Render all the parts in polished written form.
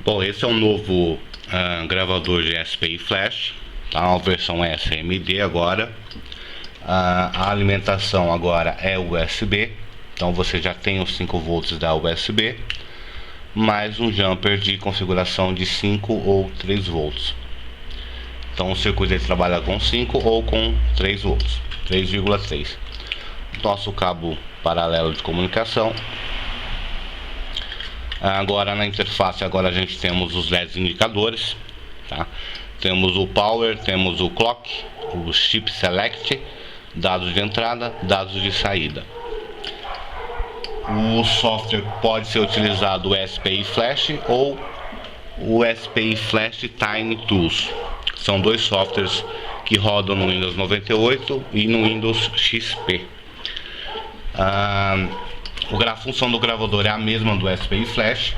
Bom, esse é um novo gravador de SPI Flash, tá? Uma versão SMD agora. A alimentação agora é USB, então você já tem os 5 volts da USB, mais um jumper de configuração de 5 ou 3 volts. Então o circuito ele trabalha com 5 ou com 3 volts, 3,3. Nosso cabo paralelo de comunicação. Agora na interface agora a gente temos os LEDs indicadores, tá? Temos o power, temos o clock, o chip select, dados de entrada, dados de saída. O software pode ser utilizado o SPI Flash ou o SPI Flash Tiny Tools. São dois softwares que rodam no Windows 98 e no Windows XP. A função do gravador é a mesma do SPI Flash.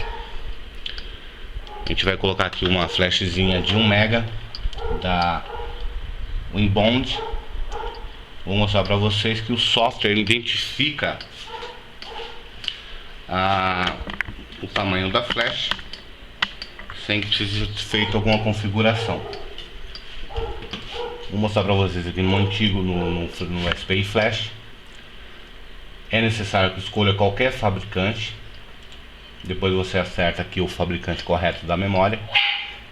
A gente vai colocar aqui uma flashzinha de 1 MB da Winbond. Vou mostrar para vocês que o software identifica o tamanho da flash sem que precise ser feita alguma configuração. Vou mostrar para vocês aqui no antigo, no SPI Flash. É necessário que escolha qualquer fabricante. Depois você acerta aqui o fabricante correto da memória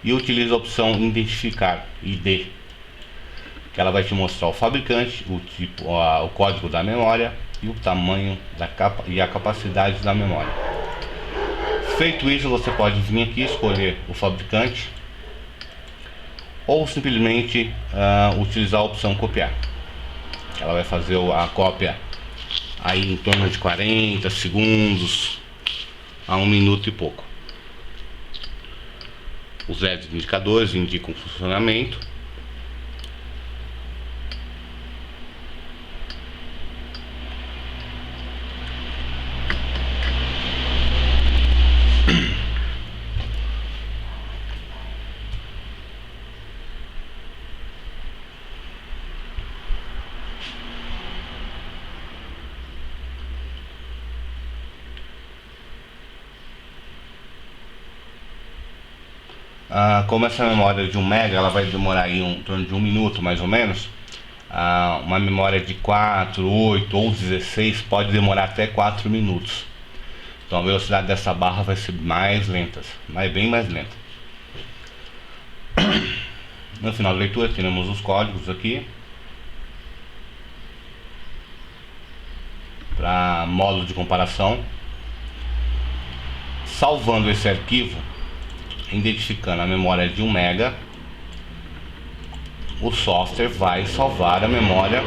e utiliza a opção identificar ID, que ela vai te mostrar o fabricante, o tipo, o código da memória e o tamanho e a capacidade da memória. Feito isso, você pode vir aqui escolher o fabricante ou simplesmente utilizar a opção copiar. Ela vai fazer a cópia aí em torno de 40 segundos a 1 minuto e pouco. Os LEDs indicadores indicam o funcionamento. Como essa memória de 1 MB ela vai demorar aí em torno de 1 minuto mais ou menos, uma memória de 4, 8 ou 16 pode demorar até 4 minutos. Então a velocidade dessa barra vai ser mais lenta, bem mais lenta. No final da leitura teremos os códigos aqui para módulo de comparação. Salvando esse arquivo, identificando a memória de 1 MB, o software vai salvar a memória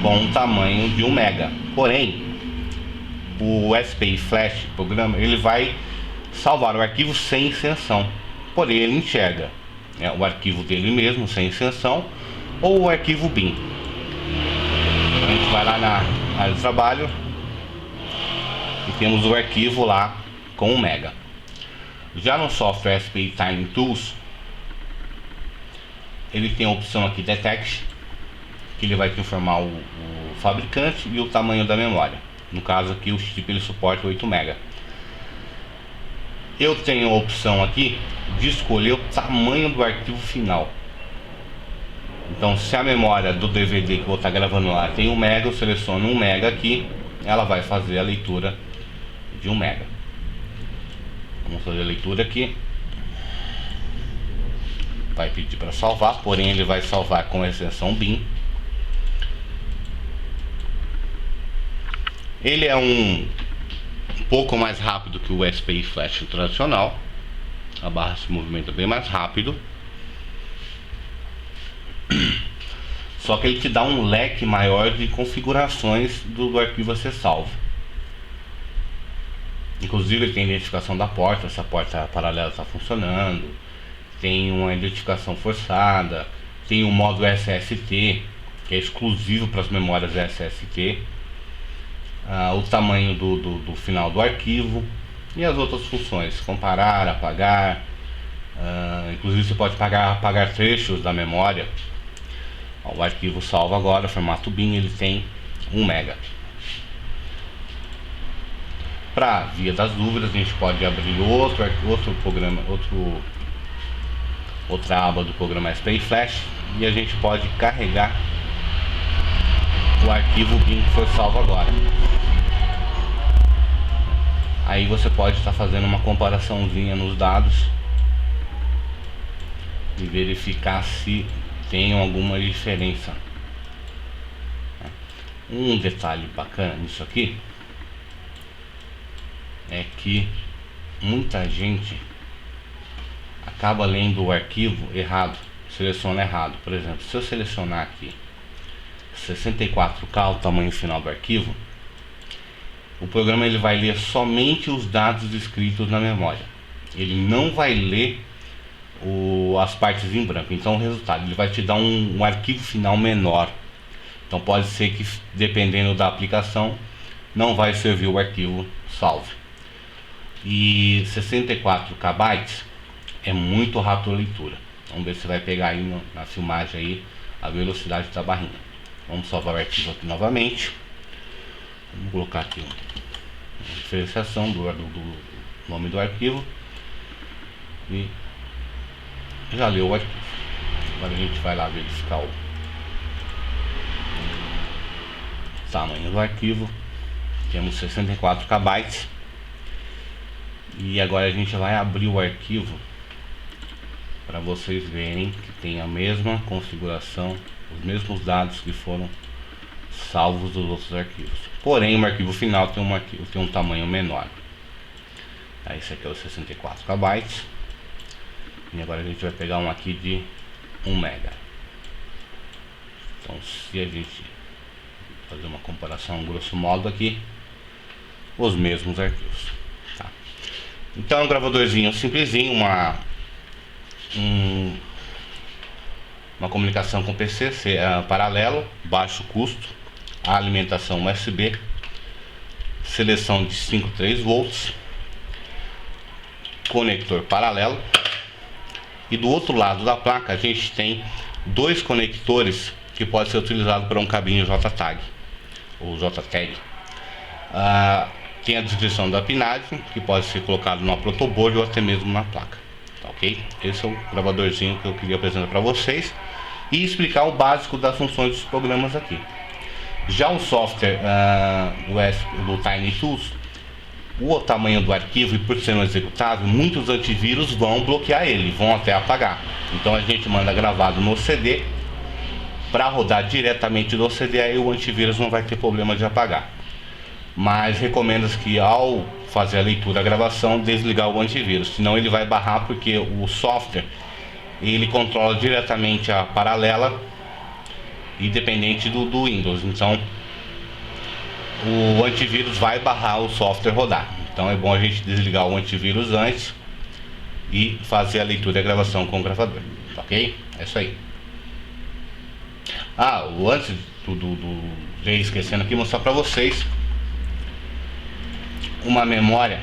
com um tamanho de 1 MB. Porém, o SPI Flash programa ele vai salvar o arquivo sem extensão, porém ele enxerga o arquivo dele mesmo sem extensão ou o arquivo bin. A gente vai lá na área de trabalho e temos o arquivo lá com 1 MB. Já no software SPI Tiny Tools, ele tem a opção aqui Detect, que ele vai te informar o fabricante e o tamanho da memória. No caso aqui o chip ele suporta 8 MB. Eu tenho a opção aqui de escolher o tamanho do arquivo final. Então se a memória do DVD que eu vou estar gravando lá tem 1 MB, eu seleciono 1 MB aqui, ela vai fazer a leitura de 1 MB. Vamos fazer a leitura aqui. Vai pedir para salvar, porém ele vai salvar com a extensão bin. Ele é um pouco mais rápido que o SPI Flash tradicional. A barra se movimenta bem mais rápido. Só que ele te dá um leque maior de configurações do arquivo a ser salvo. Inclusive ele tem identificação da porta, se a porta paralela está funcionando, tem uma identificação forçada, tem o modo SST, que é exclusivo para as memórias SST, o tamanho do final do arquivo e as outras funções, comparar, apagar, inclusive você pode apagar trechos da memória. O arquivo salvo agora, formato bin, ele tem 1 MB. Para via das dúvidas, a gente pode abrir outro programa, outra aba do programa SPI Flash, e a gente pode carregar o arquivo BIM que foi salvo agora. Aí você pode estar fazendo uma comparaçãozinha nos dados e verificar se tem alguma diferença. Um detalhe bacana nisso aqui é que muita gente acaba lendo o arquivo errado, seleciona errado. Por exemplo, se eu selecionar aqui 64K, o tamanho final do arquivo, o programa ele vai ler somente os dados escritos na memória. Ele não vai ler as partes em branco. Então o resultado, ele vai te dar um arquivo final menor. Então pode ser que, dependendo da aplicação, não vai servir o arquivo salvo. E 64KB é muito rápido a leitura. Vamos ver se vai pegar aí na filmagem aí a velocidade da barrinha. Vamos salvar o arquivo aqui novamente. Vamos colocar aqui uma diferenciação do nome do arquivo. E já leu o arquivo. Agora a gente vai lá verificar o tamanho do arquivo. Temos 64KB. E agora a gente vai abrir o arquivo para vocês verem que tem a mesma configuração, os mesmos dados que foram salvos dos outros arquivos. Porém, o arquivo final tem um tamanho menor. Esse aqui é o 64KB. E agora a gente vai pegar um aqui de 1 MB. Então, se a gente fazer uma comparação grosso modo aqui, os mesmos arquivos. Tá? Então, é um gravadorzinho simplesinho, uma comunicação com PC paralelo, baixo custo, a alimentação USB, seleção de 5,3 volts, conector paralelo, e do outro lado da placa a gente tem dois conectores que pode ser utilizado para um cabinho JTAG ou JTAG. Tem a descrição da pinagem, que pode ser colocado no protoboard ou até mesmo na placa. Tá, ok? Esse é o gravadorzinho que eu queria apresentar para vocês e explicar o básico das funções dos programas aqui. Já o software do Tiny Tools, o tamanho do arquivo e por ser um executável, muitos antivírus vão bloquear ele, vão até apagar. Então a gente manda gravado no CD para rodar diretamente do CD, aí o antivírus não vai ter problema de apagar. Mas recomenda-se que ao fazer a leitura, a gravação, desligar o antivírus, senão ele vai barrar, porque o software ele controla diretamente a paralela, independente do Windows. Então o antivírus vai barrar o software rodar. Então é bom a gente desligar o antivírus antes e fazer a leitura e a gravação com o gravador. Ok? É isso aí. Antes já esquecendo aqui, mostrar para vocês uma memória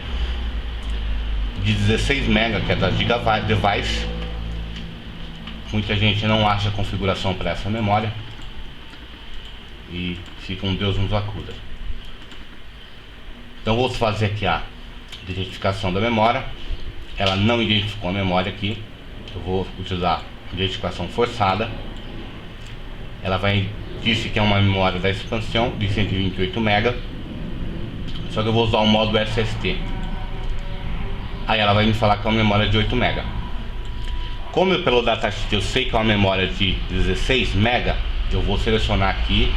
de 16 MB, que é da Gigadevice. Muita gente não acha configuração para essa memória e fica um Deus nos acuda. Então vou fazer aqui a identificação da memória. Ela não identificou a memória aqui. Eu vou utilizar identificação forçada. Ela disse que é uma memória da expansão de 128 MB. Só que eu vou usar o modo SST. Aí ela vai me falar que é uma memória de 8 MB. Como pelo datasheet eu sei que é uma memória de 16 MB, eu vou selecionar aqui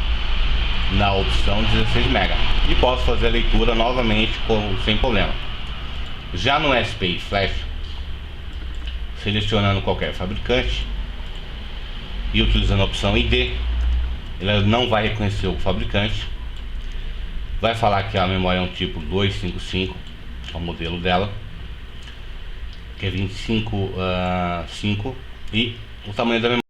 na opção 16 MB e posso fazer a leitura novamente sem problema. Já no SPI Flash, selecionando qualquer fabricante e utilizando a opção ID, ele não vai reconhecer o fabricante, vai falar que a memória é um tipo 255, é o modelo dela, que é 25/5, e o tamanho da memória